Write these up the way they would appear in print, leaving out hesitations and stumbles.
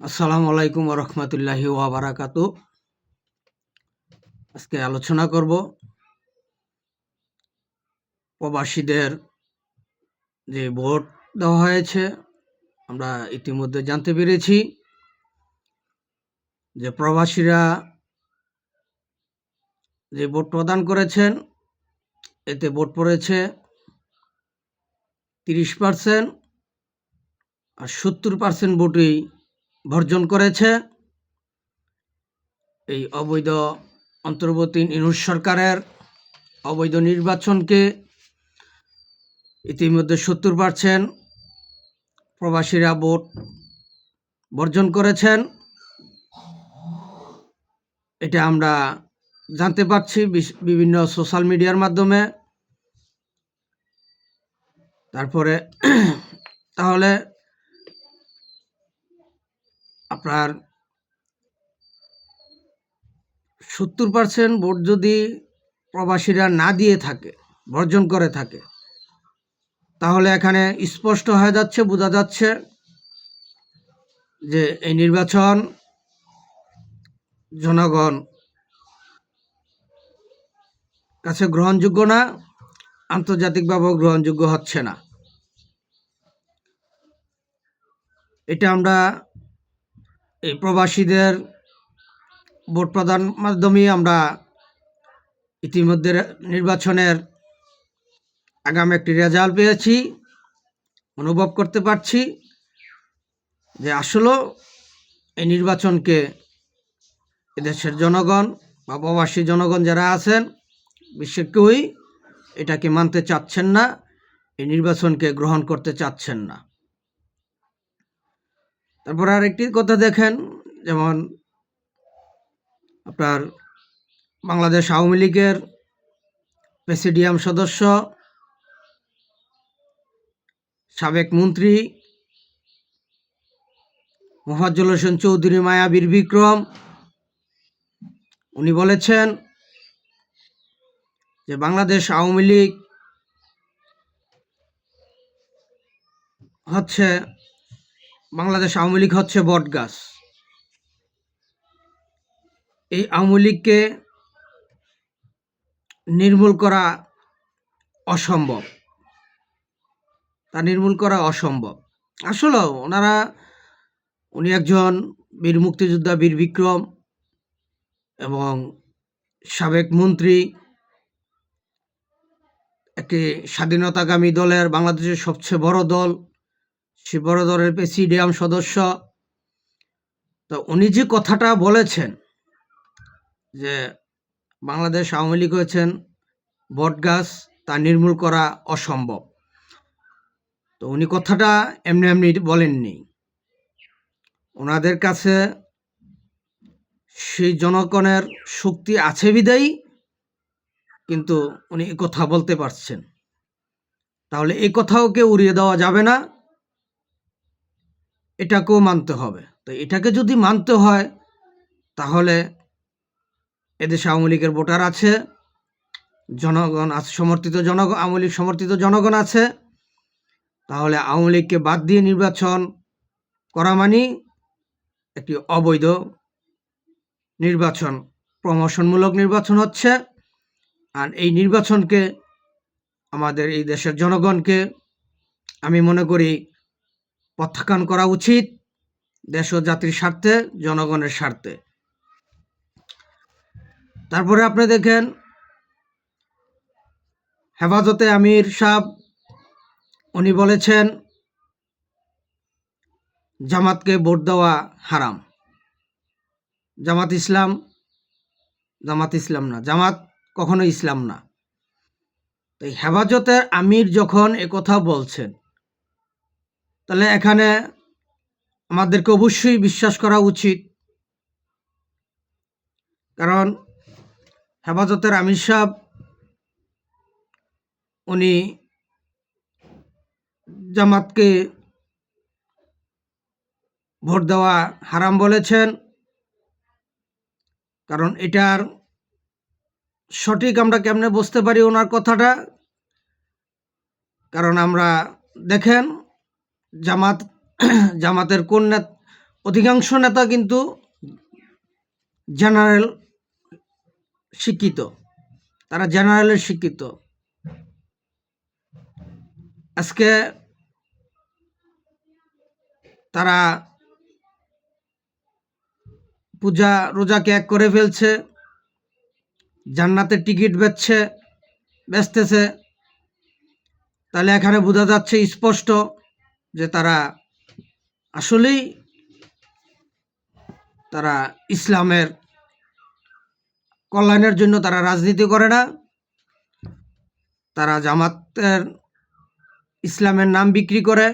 আসসালামু আলাইকুম রহমতুল্লাহি ওয়া বারাকাতু। আজকে আলোচনা করব প্রবাসীদের যে ভোট দেওয়া হয়েছে। আমরা ইতিমধ্যে জানতে পেরেছি যে প্রবাসীরা যে ভোট প্রদান করেছেন, এতে ভোট পড়েছে 30%, আর 70% ভোটই বর্জন করেছে এই অবৈধ অন্তর্বর্তী ইউনূস সরকারের অবৈধ নির্বাচনকে। ইতিমধ্যে 70% প্রবাসীরা ভোট বর্জন করেছেন, এটা আমরা জানতে পারছি বিভিন্ন সোশ্যাল মিডিয়ার মাধ্যমে। তারপরে তাহলে আপনার 70% ভোট যদি প্রবাসীরা না দিয়ে থাকে, বর্জন করে থাকে, তাহলে এখানে স্পষ্ট হয়ে যাচ্ছে, বোঝা যাচ্ছে যে এই নির্বাচন জনগণ কাছে গ্রহণযোগ্য না, আন্তর্জাতিকভাবেও গ্রহণযোগ্য হচ্ছে না। এটা আমরা এই প্রবাসীদের ভোট প্রদান মাধ্যমে আমরা ইতিমধ্যে নির্বাচনের আগাম একটি রেজাল্ট পেয়েছি, অনুভব করতে পারছি যে আসলে এই নির্বাচনকে এদেশের জনগণ বা প্রবাসী জনগণ যারা আছেন, বিশ্বের কেউই এটাকে মানতে চাচ্ছেন না, এই নির্বাচনকে গ্রহণ করতে চাচ্ছেন না। তারপর আরেকটি কথা দেখেন, যেমন আপনার বাংলাদেশ আওয়ামী লীগের প্রেসিডিয়াম সদস্য, সাবেক মন্ত্রী মোফাজ্জল হোসেন চৌধুরী মায়াবীর বিক্রম, উনি বলেছেন যে বাংলাদেশ আওয়ামী লীগ হচ্ছে বটগাছ। এই আওয়ামী লীগকে নির্মূল করা অসম্ভব, আসলে উনি একজন বীর মুক্তিযোদ্ধা, বীর বিক্রম এবং সাবেক মন্ত্রী, একটি স্বাধীনতাকামী দলের, বাংলাদেশের সবচেয়ে বড় দল, সে বড় দলের প্রেসিডিয়াম সদস্য। তো উনি যে কথাটা বলেছেন যে বাংলাদেশ আওয়ামী লীগ হয়েছেন বটগাছ, তা নির্মূল করা অসম্ভব, তো উনি কথাটা এমনি এমনি বলেননি। ওনাদের কাছে সেই জনগণের শক্তি আছে বিদায়ী কিন্তু উনি এই কথা বলতে পারছেন। তাহলে এই কথাও কেউ উড়িয়ে দেওয়া যাবে না, এটাকেও মানতে হবে। তো এটাকে যদি মানতে হয়, তাহলে এদেশে আওয়ামী লীগের ভোটার আছে, জনগণ আছে, আওয়ামী লীগ সমর্থিত জনগণ আছে। তাহলে আওয়ামী লীগকে বাদ দিয়ে নির্বাচন করা মানে একটি অবৈধ নির্বাচন, প্রমোশনমূলক নির্বাচন হচ্ছে। আর এই নির্বাচনকে আমাদের এই দেশের জনগণকে আমি মনে করি প্রত্যাখ্যান করা উচিত, দেশ ও জাতির স্বার্থে, জনগণের স্বার্থে। তারপরে আপনি দেখেন হেফাজতে আমির সাহেব, উনি বলেছেন জামাতকে ভোট দেওয়া হারাম। জামাত ইসলাম না, জামাত কখনো ইসলাম না। তো হেফাজতের আমির যখন একথা বলছেন, তাহলে এখানে আমাদেরকে অবশ্যই বিশ্বাস করা উচিত, কারণ হেফাজতের আমির সাহেব উনি জামাতকে ভোট দেওয়া হারাম বলেছেন। কারণ এটার সঠিক আমরা কেমনে বুঝতে পারি ওনার কথাটা, কারণ আমরা দেখেন জামাতের অধিকাংশ নেতা কিন্তু জেনারেল শিক্ষিত, তারা জেনারেলের শিক্ষিত। আজকে তারা পূজা রোজাকে এক করে ফেলছে, জান্নাতের টিকিট বেচতেছে। তাহলে এখানে বোঝা যাচ্ছে স্পষ্ট যে তারা আসলেই তারা ইসলামের কল্যাণের জন্য তারা রাজনীতি করে না, তারা জামাতের ইসলামের নাম বিক্রি করে,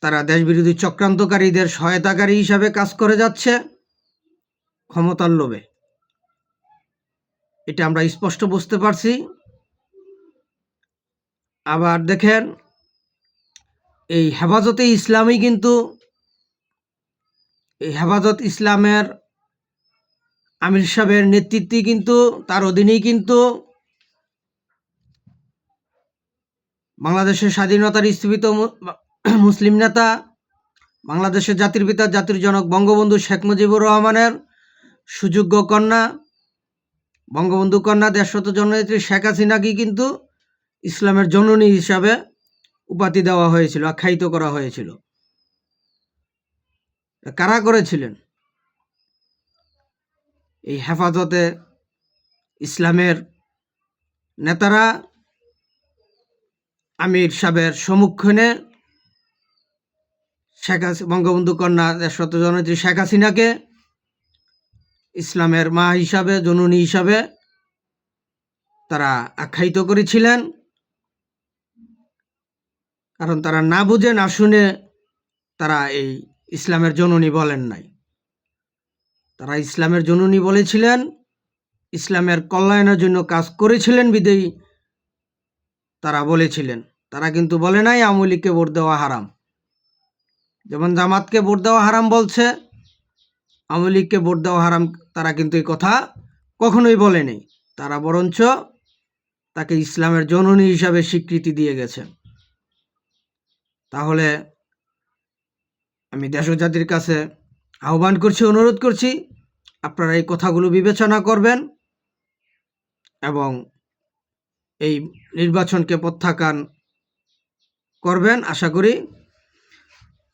তারা দেশবিরোধী চক্রান্তকারীদের সহায়তাকারী হিসাবে কাজ করে যাচ্ছে ক্ষমতার লোভে। এটা আমরা স্পষ্ট বুঝতে পারছি। আবার দেখেন, এই হেফাজতে ইসলামী কিন্তু এই হেফাজত ইসলামের আমির সাহেবের নেতৃত্বে কিন্তু তার অধীনেই কিন্তু বাংলাদেশের স্বাধীনতার স্থীপিত মুসলিম নেতা, বাংলাদেশের জাতির পিতা জাতির জনক বঙ্গবন্ধু শেখ মুজিবুর রহমানের সুযোগ্য কন্যা, বঙ্গবন্ধু কন্যা দেশরত জননেত্রী শেখ হাসিনাকে কিন্তু ইসলামের জননী হিসাবে উপাধি দেওয়া হয়েছিল, আখ্যায়িত করা হয়েছিল। কারা করেছিলেন? এই হেফাজতে ইসলামের নেতারা আমির সাহেবের সম্মুখীনে বঙ্গবন্ধু কন্যা দেশরত জননেত্রী শেখ হাসিনাকে ইসলামের মা হিসাবে, জননী হিসাবে তারা আখ্যায়িত করেছিলেন। কারণ তারা না বুঝে না শুনে তারা এই ইসলামের জননী বলেন নাই, তারা ইসলামের জননী বলেছিলেন, ইসলামের কল্যাণের জন্য কাজ করেছিলেন বিদেয়ী তারা বলেছিলেন। তারা কিন্তু বলে নাই আওয়ামী লীগকে ভোট দেওয়া হারাম। যেমন জামাতকে ভোট দেওয়া হারাম বলছে, আওয়ামী লীগকে ভোট দেওয়া হারাম তারা কিন্তু এই কথা কখনোই বলেনি। তারা বরঞ্চ তাকে ইসলামের জননী হিসাবে স্বীকৃতি দিয়ে গেছেন। তাহলে আমি দেশ ও জাতির কাছে আহ্বান করছি, অনুরোধ করছি, আপনারা এই কথাগুলো বিবেচনা করবেন এবং এই নির্বাচনকে প্রত্যাখ্যান করবেন আশা করি।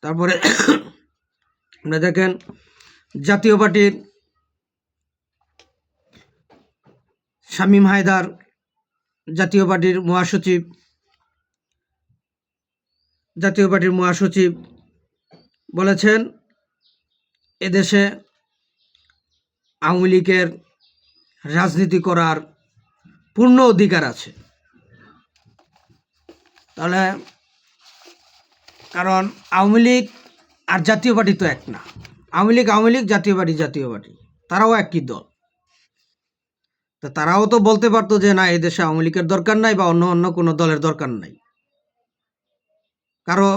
তারপরে আমরা দেখেন, জাতীয় পার্টির শামীম হায়দার, জাতীয় পার্টির মহাসচিব বলেছেন এদেশে আওয়ামী লীগের রাজনীতি করার পূর্ণ অধিকার আছে। তাহলে কারণ আওয়ামী লীগ আর জাতীয় পার্টি তো এক না, আওয়ামী লীগ, জাতীয় পার্টি তারাও একই দল। তা তারাও তো বলতে পারতো যে না, এদেশে আওয়ামী লীগের দরকার নাই বা অন্য কোনো দলের দরকার নাই, কারো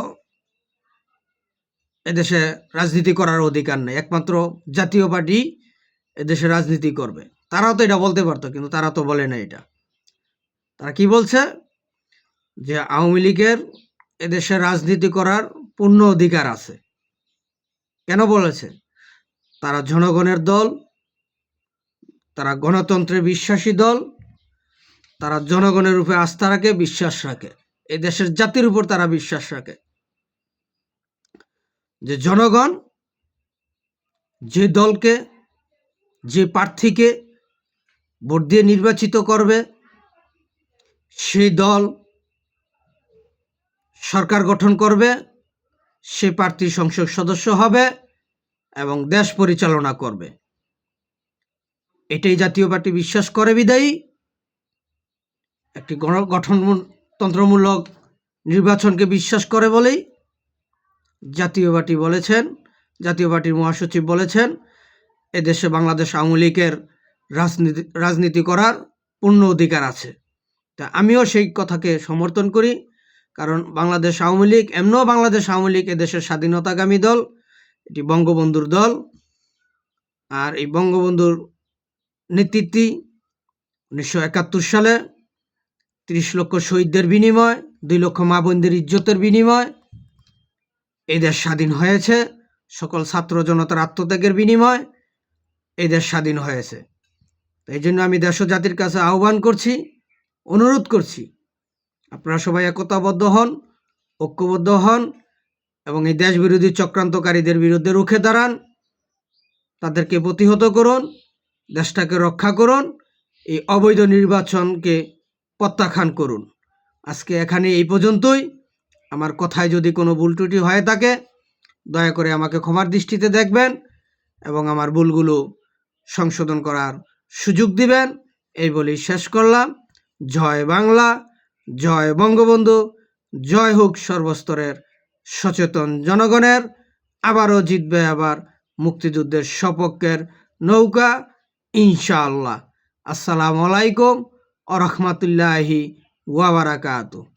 এদেশে রাজনীতি করার অধিকার নেই, একমাত্র জাতীয় পার্টি এদেশে রাজনীতি করবে। তারাও তো এটা বলতে পারতো, কিন্তু তারা তো বলে না এটা। তারা কি বলছে? যে আওয়ামী লীগের এদেশে রাজনীতি করার পূর্ণ অধিকার আছে। কেন বলেছে? তারা জনগণের দল, তারা গণতন্ত্রে বিশ্বাসী দল, তারা জনগণের উপরে আস্থা রাখে, বিশ্বাস রাখে, এই দেশের জাতির উপর তারা বিশ্বাস রাখে যে জনগণ যে দলকে, যে প্রার্থীকে ভোট দিয়ে নির্বাচিত করবে, সেই দল সরকার গঠন করবে, সে প্রার্থী সংসদ সদস্য হবে এবং দেশ পরিচালনা করবে। এটাই জাতীয় পার্টি বিশ্বাস করে বিদায়ী একটি গঠনতন্ত্রমূলক নির্বাচনকে বিশ্বাস করে বলেই জাতীয় পার্টির মহাসচিব বলেছেন এদেশে বাংলাদেশ আওয়ামী লীগের রাজনীতি করার পূর্ণ অধিকার আছে। তা আমিও সেই কথাকে সমর্থন করি, কারণ বাংলাদেশ আওয়ামী লীগ এদেশের স্বাধীনতাকামী দল, এটি বঙ্গবন্ধুর দল। আর এই বঙ্গবন্ধুর নেতৃত্বে 1971 সালে 30 লক্ষ শহীদদের বিনিময়, 2 লক্ষ মা বোনদের ইজ্জতের বিনিময় এই দেশ স্বাধীন হয়েছে সকল ছাত্র জনতার আত্মত্যাগের বিনিময় এই দেশ স্বাধীন হয়েছে। এই জন্য আমি দেশ ও জাতির কাছে আহ্বান করছি, অনুরোধ করছি, আপনারা সবাই একতাবদ্ধ হন, ঐক্যবদ্ধ হন এবং এই দেশ বিরোধী চক্রান্তকারীদের বিরুদ্ধে রুখে দাঁড়ান, তাদেরকে প্রতিহত করুন, দেশটাকে রক্ষা করুন, এই অবৈধ নির্বাচনকে প্রত্যাখ্যান করুন। আজকে এখানে এই পর্যন্তই। আমার কথায় যদি কোনো ভুল ত্রুটি হয়ে থাকে দয়া করে আমাকে ক্ষমার দৃষ্টিতে দেখবেন এবং আমার ভুলগুলো সংশোধন করার সুযোগ দিবেন। এই বলেই শেষ করলাম। জয় বাংলা, জয় বঙ্গবন্ধু, জয় হোক সর্বস্তরের সচেতন জনগণের। আবারও জিতবে আবার মুক্তিযুদ্ধের সপক্ষের নৌকা ইনশাআল্লাহ। আসসালামু আলাইকুম ওয়া রাহমাতুল্লাহি ওয়া বারাকাতুহু।